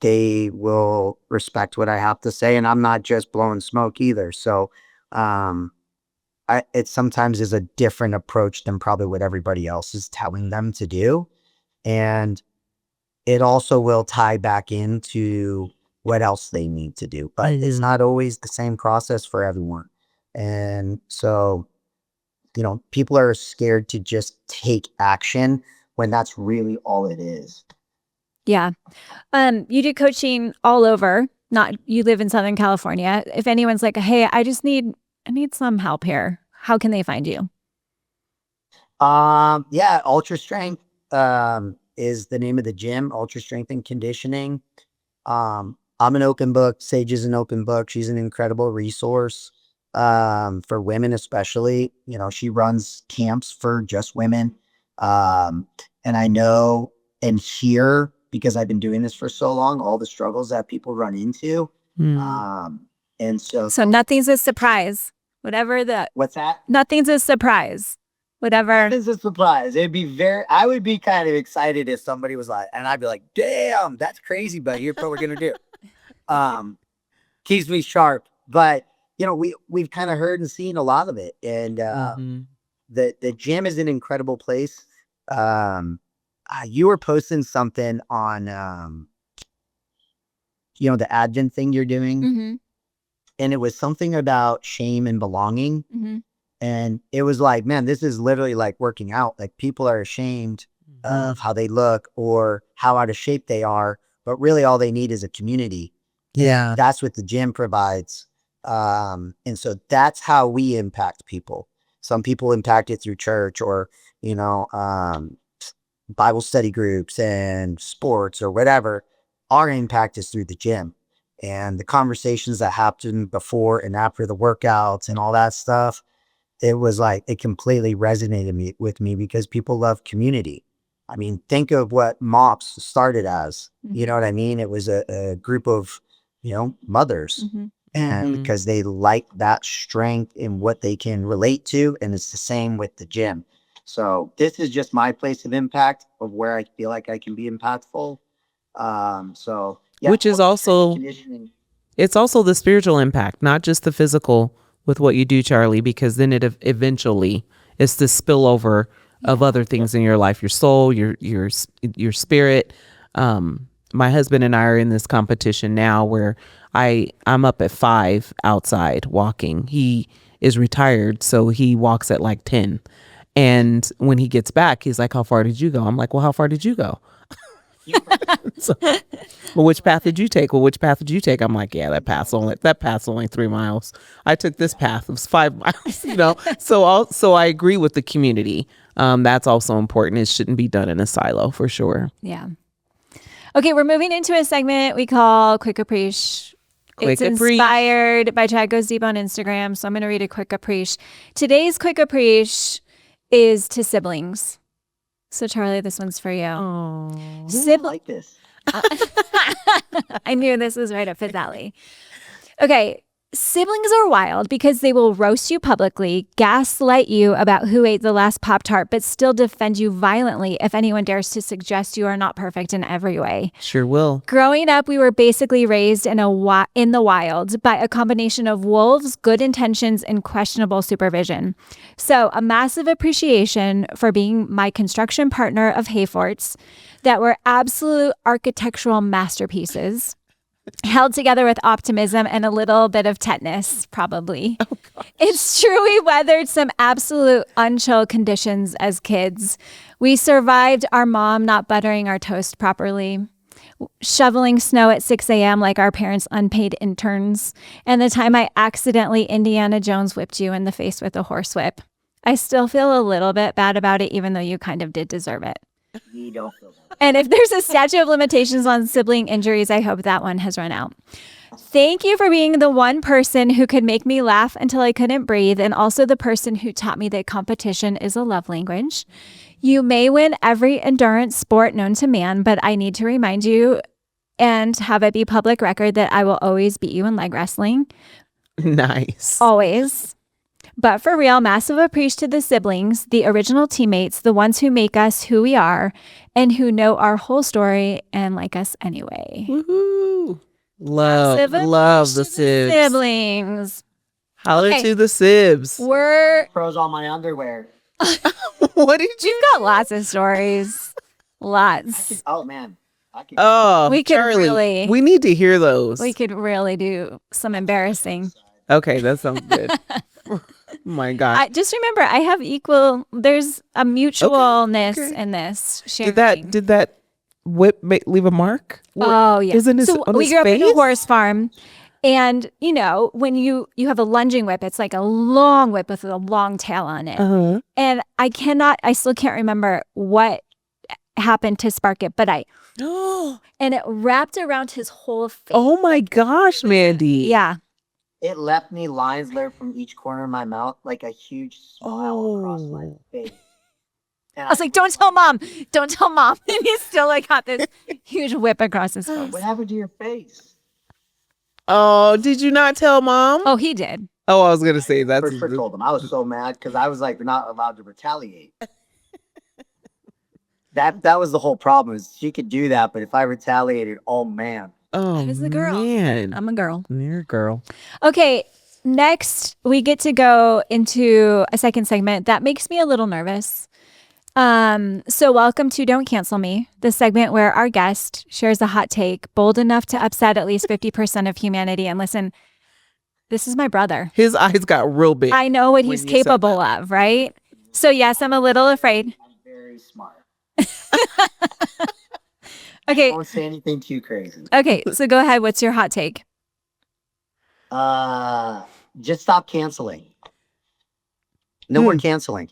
they will respect what I have to say. And I'm not just blowing smoke either. So it sometimes is a different approach than probably what everybody else is telling them to do. And it also will tie back into what else they need to do, but it's not always the same process for everyone. And so, people are scared to just take action when that's really all it is. Yeah. You do coaching all over. You live in Southern California. If anyone's like, hey, I need some help here, how can they find you? Yeah, Ultra Strength is the name of the gym, Ultra Strength and Conditioning. I'm an open book. Sage is an open book. She's an incredible resource for women, especially. She runs camps for just women. And I know and hear, because I've been doing this for so long, all the struggles that people run into. And so nothing's a surprise. What's that? Nothing's a surprise. Whatever. This is a surprise. I would be kind of excited if somebody was like, and I'd be like, damn, that's crazy, but here's what we're going to do. Keeps me sharp. But, we've kind of heard and seen a lot of it. And the gym is an incredible place. You were posting something on, the Advent thing you're doing. And it was something about shame and belonging. And it was like, man, this is literally like working out. Like people are ashamed of how they look or how out of shape they are, but really all they need is a community. Yeah. That's what the gym provides. And so that's how we impact people. Some people impact it through church or, Bible study groups and sports or whatever. Our impact is through the gym and the conversations that happen before and after the workouts and all that stuff. it was like it completely resonated with me because people love community. I mean, think of what MOPS started as. You know what I mean? It was a group of, mothers. And Mhm. because they like that strength in what they can relate to. And it's the same with the gym. So this is just my place of impact of where I feel like I can be impactful. So yeah, Which is strength and also, conditioning. it's also the spiritual impact, not just the physical with what you do, Charlie, because then it eventually is the spillover of other things in your life, your soul, your spirit. My husband and I are in this competition now where I'm up at 5 outside walking. He is retired, so he walks at like 10. And when he gets back, he's like, "How far did you go?" I'm like, "Well, how far did you go?" So, well, which path did you take? Well, which path did you take? I'm like, "Yeah, that path's only 3 miles. I took this path. It was 5 miles." So I agree with the community. That's also important. It shouldn't be done in a silo for sure. Yeah. Okay, we're moving into a segment we call Quick Appreciation. Quick It's Appreciation. inspired by Chad Goes Deep on Instagram, so I'm going to read a Quick Appreciation. Today's Quick Appreciation is to siblings. So Charlie, this one's for you. Oh, I like this. I knew this was right up his alley. Okay. Siblings are wild because they will roast you publicly, gaslight you about who ate the last Pop-Tart, but still defend you violently if anyone dares to suggest you are not perfect in every way. sure will. Growing up, we were basically raised in the wild by a combination of wolves, good intentions, and questionable supervision. So a massive appreciation for being my construction partner of hay forts that were absolute architectural masterpieces, held together with optimism and a little bit of tetanus, probably. It's true we weathered some absolute unchill conditions as kids. We survived our mom not buttering our toast properly, shoveling snow at 6 a.m. like our parents' unpaid interns, and the time I accidentally Indiana Jones whipped you in the face with a horsewhip. I still feel a little bit bad about it, even though you kind of did deserve it. You don't feel that. And if there's a statute of limitations on sibling injuries, I hope that one has run out. Thank you for being the one person who could make me laugh until I couldn't breathe, and also the person who taught me that competition is a love language. You may win every endurance sport known to man, but I need to remind you and have it be public record that I will always beat you in leg wrestling. Nice. Always. But for real, massive appreciation to the siblings, the original teammates, the ones who make us who we are and who know our whole story and like us anyway. Woohoo. Massive Love the appreciation to Sibs. Siblings. Holler Okay. to the Sibs. We're Pros on my underwear. What did you? we've got lots of stories. Lots. Oh man. I can Oh, We could Charlie, really- we need to hear those. We could really do some embarrassing. Okay, that sounds good. Oh my God. I just remember I have there's a mutualness in this sharing. Did that whip leave a mark? Oh yeah. Isn't it so on we his grew up in a face? horse farm, and when you have a lunging whip, it's like a long whip with a long tail on it. Uh-huh. And I still can't remember what happened to spark it, but and it wrapped around his whole face. Oh my gosh, Mandy. Yeah. It left me lines there from each corner of my mouth, like a huge smile across my face. And I was like, don't tell mom. Don't tell mom. And he's still like got this huge whip across his face. what happened to your face? Oh, did you not tell mom? Oh, he did. Oh, I was gonna say that's. For told them. I was so mad because I was like, we're not allowed to retaliate. That was the whole problem. Is she could do that, but if I retaliated, oh man. Oh I was the girl. man, I'm a girl. you're a girl. Okay. Next, we get to go into a second segment that makes me a little nervous. So welcome to Don't Cancel Me, the segment where our guest shares a hot take bold enough to upset at least 50% of humanity. And listen, this is my brother. His eyes got real big. I know what when he's you said capable of, right? So yes, I'm a little afraid. I'm very smart. Okay. Don't say anything too crazy. Okay. So go ahead. What's your hot take? Just stop canceling. No more canceling.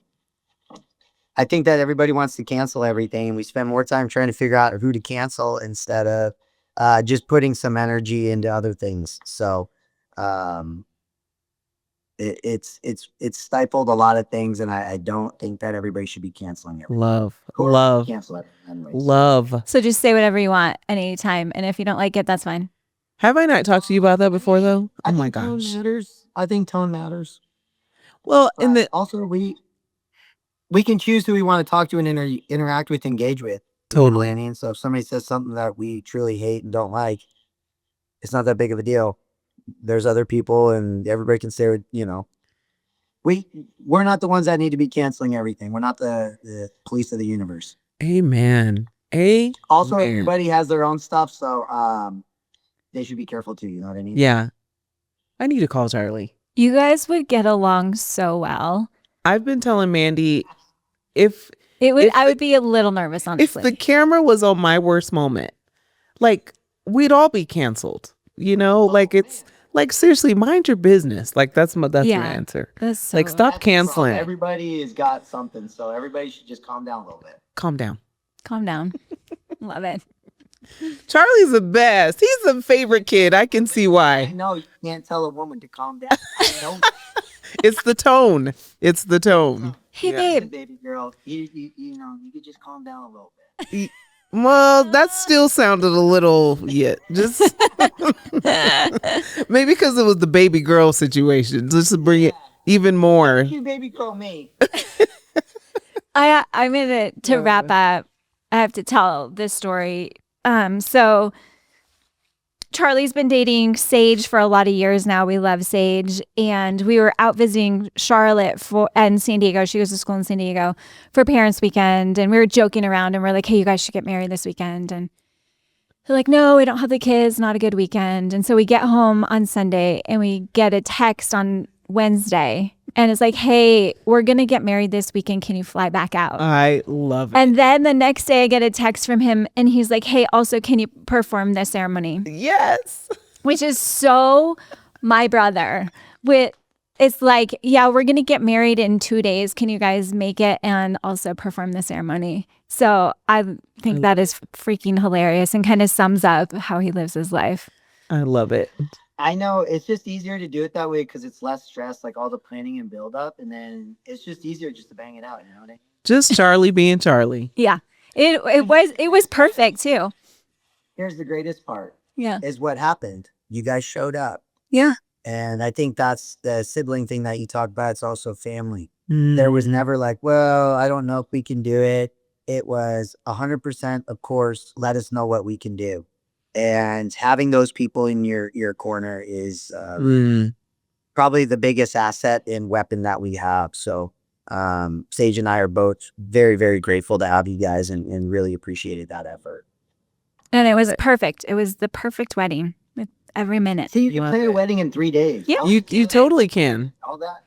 I think that everybody wants to cancel everything. We spend more time trying to figure out who to cancel instead of just putting some energy into other things. So it's stifled a lot of things, and I don't think that everybody should be canceling it. Love, Or love, cancel it anyways. love. So just say whatever you want anytime. And if you don't like it, that's fine. Have I not talked to you about that before, though? I Oh my think tone gosh. matters. I think tone matters. Well, in But the also we can choose who we want to talk to and interact with, engage with. Totally. And so if somebody says something that we truly hate and don't like, it's not that big of a deal. There's other people, and everybody can say, we're not the ones that need to be canceling everything. We're not the police of the universe. Amen. Also, Man. everybody has their own stuff, so they should be careful too. You know what I mean? Yeah. I need to call Charlie. You guys would get along so well. I've been telling Mandy if I would be a little nervous, honestly. the camera was on my worst moment, like we'd all be canceled. You know, like it's like seriously, mind your business. Like that's my Yeah. answer. That's so Like stop That's the problem. canceling. Everybody has got something, so everybody should just calm down a little bit. Calm down. Calm down. Love it. Charlie's the best. He's the favorite kid. I can see I why. know you can't tell a woman to calm down. I know. It's the tone. It's the tone. Hey, Yeah. babe. Baby girl, you could just calm down a little bit. Well, that still sounded a little, just maybe because it was the baby girl situation, just to bring it even more. You baby girl me. I'm to wrap up. I have to tell this story. So Charlie's been dating Sage for a lot of years now. We love Sage, and we were out visiting Charlotte and San Diego. She goes to school in San Diego for Parents Weekend, and we were joking around, and we're like, "Hey, you guys should get married this weekend." And they're like, "No, we don't have the kids. Not a good weekend." And so we get home on Sunday, and we get a text on Wednesday. And it's like, "Hey, we're going to get married this weekend. Can you fly back out?" I love it. And then the next day I get a text from him and he's like, "Hey, also, can you perform the ceremony?" Yes. Which is so my brother. It's like, "Yeah, we're going to get married in 2 days. Can you guys make it and also perform the ceremony?" So I think that is freaking hilarious and kind of sums up how he lives his life. I love it. I know it's just easier to do it that way because it's less stress, like all the planning and build up, and then it's just easier just to bang it out. You know what I mean? Just Charlie being Charlie. Yeah. It was perfect too. Here's the greatest part: Yeah. is what happened. You guys showed up, Yeah. and I think that's the sibling thing that you talked about. It's also family. There was never like, well, I don't know if we can do it. It was 100%, of course, let us know what we can do. And having those people in your corner is probably the biggest asset and weapon that we have. So Sage and I are both very, very grateful to have you guys and really appreciated that effort. And it was perfect. It was the perfect wedding with every minute. See, you can plan a wedding in 3 days. Yeah. You totally can. All that.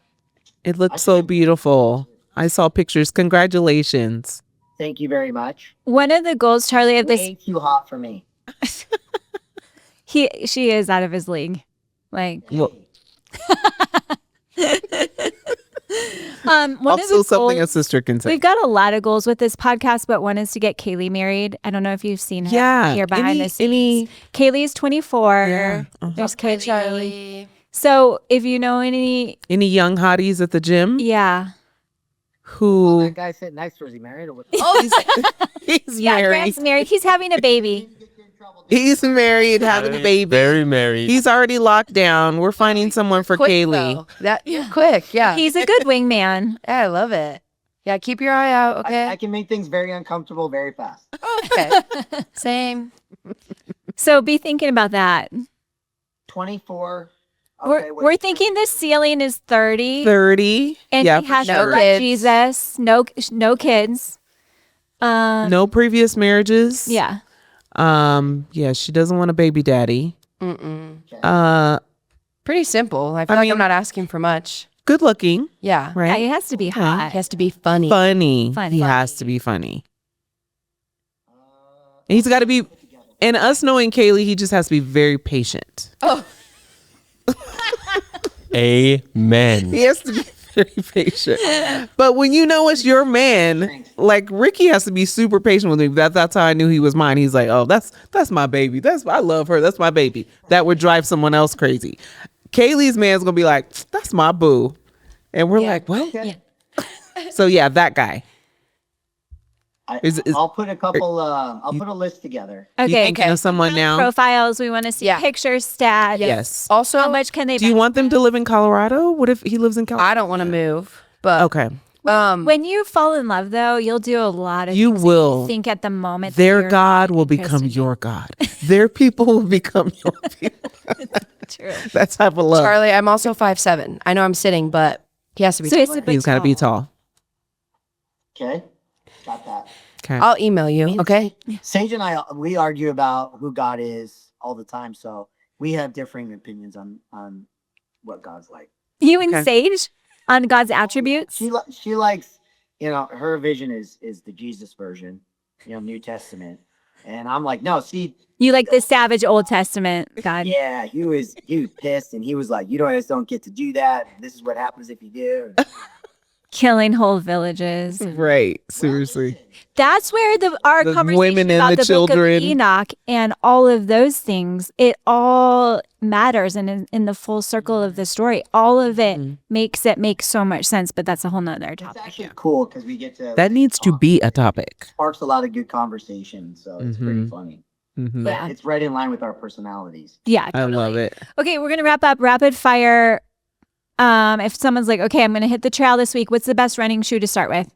It looked so beautiful. I saw pictures. Congratulations. Thank you very much. One of the goals, Charlie, of this Way too hot for me. she is out of his league. Like Well, one of also the something a goals, sister can say. we've got a lot of goals with this podcast, but one is to get Kaylee married. I don't know if you've seen her Yeah. here behind the scenes. Any Kaylee's 24. Yeah. There's Charlie. So if you know any, young hotties at the gym yeah. who That guy sitting next to her, is he married or what? he's Yeah, married. Grant's married. He's having a baby. He's married, having a baby. Very married. He's already locked down. We're finding someone for Quick, Kaylee. though. Quick, yeah. He's a good wingman. Yeah, I love it. Yeah, keep your eye out, okay? I can make things very uncomfortable very fast. Okay. Same. So be thinking about that. 24. Okay, We're thinking the ceiling is 30. 30. And yeah, he has for to sure. love kids. Jesus. No kids. No previous marriages. Yeah. Yeah, she doesn't want a baby daddy. Mm-mm. Pretty simple. I feel like mean- I'm not asking for much. Good looking, Yeah. right? It has to be hot. It has to be funny. Funny. Funny. He has to be funny. And he's got to be, and us knowing Kaylee, he just has to be very patient. Amen. He has to be very patient. But when you know it's your man, like Ricky has to be super patient with me. That's how I knew he was mine. He's like, "Oh, that's my baby. I love her. That's my baby." That would drive someone else crazy. Kaylee's man's gonna be like, that's my boo. And we're like, what? Okay. So yeah, that guy. I'll put a couple. I'll put a list together. You Okay. thinking of someone now? Profiles. We want to see Yeah. pictures, stats. Yes. Also, How much can they Do you want them to live in Colorado? What if he lives in Colorado? I don't want to move, but Okay. When you fall in love, though, you'll do a lot of You things that will. think at the moment. that Their you're God not will interested become in. your God. Their people will become your people. True. That type of love. Charlie, I'm also 5'7". I know I'm sitting, but he has to be. So it's taller. a bit He's got to be tall. Okay, got that. Okay. I'll email you. Okay. Sage and I, we argue about who God is all the time, so we have differing opinions on what God's like. You and Okay. Sage on God's attributes. She likes, her vision is the Jesus version, New Testament, and I'm like, no, see, You like the savage Old Testament God. yeah, he was pissed, and he was like, you just don't get to do that. This is what happens if you do. Killing whole villages. Right. Seriously. That's where our The conversation women and about the the book of children. Enoch and all of those things, it all matters. And in the full circle of the story, all of it makes it make so much sense. But that's a whole nother It's topic. actually cool because we get to That needs to be a topic. sparks a lot of good conversation, so it's pretty funny. Mhm. But Yeah. it's right in line with our personalities. Yeah. I love it. Okay, we're gonna wrap up rapid fire. If someone's like, okay, I'm gonna hit the trail this week, what's the best running shoe to start with?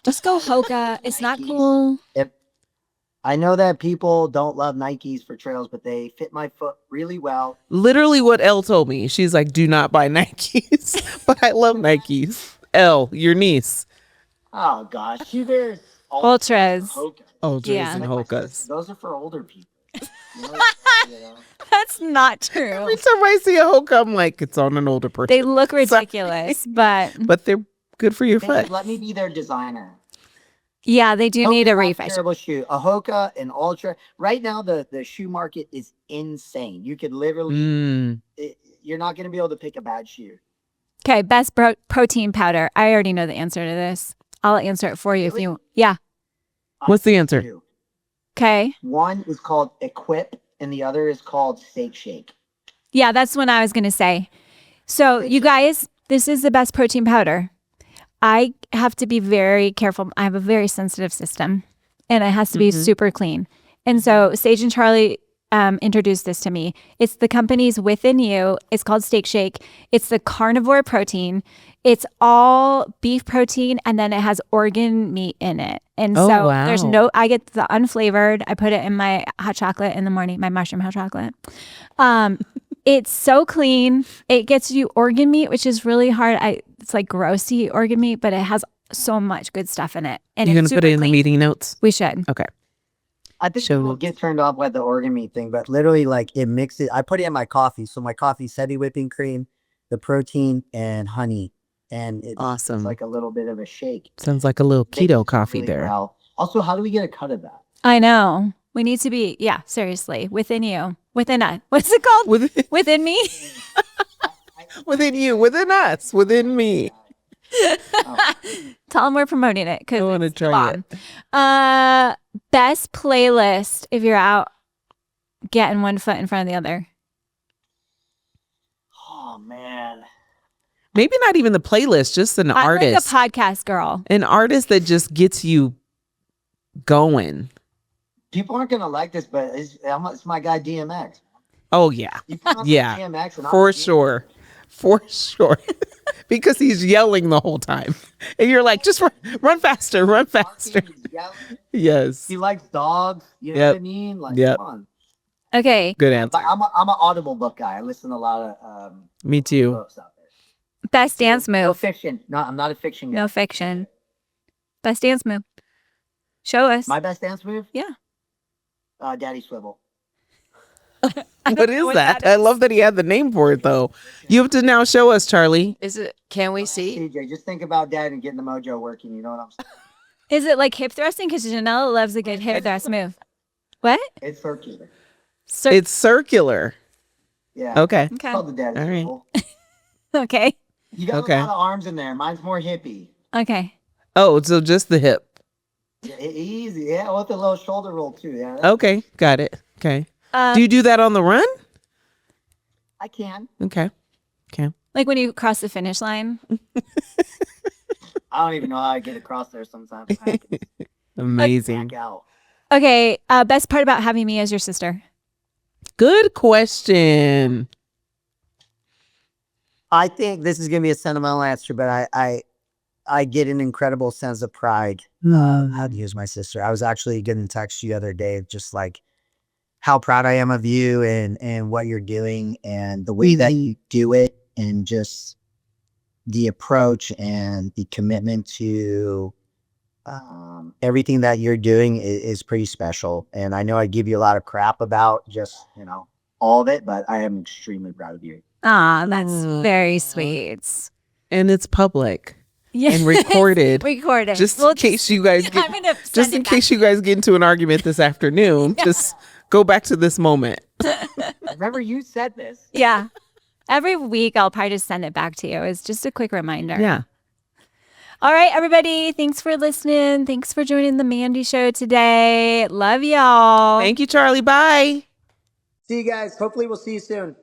Just go Hoka. It's not Nikes. cool. I know that people don't love Nikes for trails, but they fit my foot really well. Literally what Elle told me. She's like, do not buy Nikes. But I love Nikes. Elle, your niece. Oh gosh, she wears Ultras. Hoka. Ultras Yeah. and Like my Hokas. sister, those are for older people. You know? That's not true. Every time I see a Hoka, I'm like, it's on an older person. They look ridiculous, but But they're good for your Hey, foot. let me be their designer. yeah, they do need a Hoka's not refresh. Terrible shoe. A Hoka, an Ultra. Right now, the shoe market is insane. You could literally, you're not going to be able to pick a bad shoe. Okay, best protein powder. I already know the answer to this. I'll answer it for you if Really? you. Yeah. What's the answer? Two. Okay. One is called Equip, and the other is called Steak Shake. Yeah, that's what I was gonna say. So you guys, this is the best protein powder. I have to be very careful. I have a very sensitive system, and it has to be super clean. And so Sage and Charlie introduced this to me. It's the company's Within You. It's called Steak Shake. It's the carnivore protein. It's all beef protein, and then it has organ meat in it. And Oh, so wow. there's no, I get the unflavored. I put it in my hot chocolate in the morning, my mushroom hot chocolate. It's so clean. It gets you organ meat, which is really hard. It's like gross to eat organ meat, but it has so much good stuff in it. And You're it's going to put it in super the clean. meeting notes? We should. Okay. I think Show people notes. get turned off by the organ meat thing, but literally, like, it mixes. I put it in my coffee. So my coffee's heavy whipping cream, the protein, and honey. And it's Awesome. like a little bit of a shake. Sounds like a little Makes keto it coffee really there. well. Also, how do we get a cut of that? I know. We need to be, yeah, seriously, within you, within us. What's it called? Within me? Within you, within us, within me. Tell them we're promoting it because I want to try it. Best playlist if you're out getting one foot in front of the other. Oh man, Maybe not even the playlist, just an I'm artist. like a podcast girl. An artist that just gets you going. people aren't gonna like this, but it's my guy DMX. Oh, yeah. You put on some Yeah, DMX and for I'm sure. For sure. Because he's yelling the whole time. And you're like, just run faster, run faster. He's yelling. Yes. He likes dogs. You know Yep. what I mean? Like, Yep. come on. Okay. Good answer. But I'm an Audible book guy. I listen to a lot of Me too. books out there. Best dance No move. fiction. No, I'm not a fiction guy. No fiction. Best dance move. Show us. My best dance move? Yeah. Daddy Swivel. What is what that? that I is. love that he had the name for it, though. You have to now show us, Charlie. Is it? Can we see? TJ, just think about dad and getting the mojo working. You know what I'm saying? Is it like hip thrusting? Because Janelle loves a good hip thrust move. What? It's circular. It's circular. Yeah. Okay. It's Okay. called the daddy All right. swivel. Okay. You got Okay. a lot of arms in there. Mine's more hippie. Okay. Oh, so just the hip. Yeah, easy. Yeah, with a little shoulder roll too. Yeah. Okay. Got it. Okay. Do you do that on the run? I can. Okay. Like when you cross the finish line? I don't even know how I get across there sometimes. I can Amazing. back out. Okay. Best part about having me as your sister? Good question. I think this is gonna be a sentimental answer, but I get an incredible sense of pride. How to use my sister. I was actually gonna text you the other day, just like how proud I am of you and what you're doing and the way that you do it and just the approach and the commitment to everything that you're doing is pretty special. And I know I give you a lot of crap about just, all of it, but I am extremely proud of you. Ah, that's very sweet. And it's public Yeah. and recorded. Recorded. Just Well, in case you guys I'm get, gonna just send in it back case you guys get into an argument this afternoon, just go back to this moment. Remember you said this. Yeah. Every week I'll probably just send it back to you. It's just a quick reminder. Yeah. All right, everybody. Thanks for listening. Thanks for joining the Mandy Show today. Love y'all. Thank you, Charlie. Bye. See you guys. Hopefully we'll see you soon.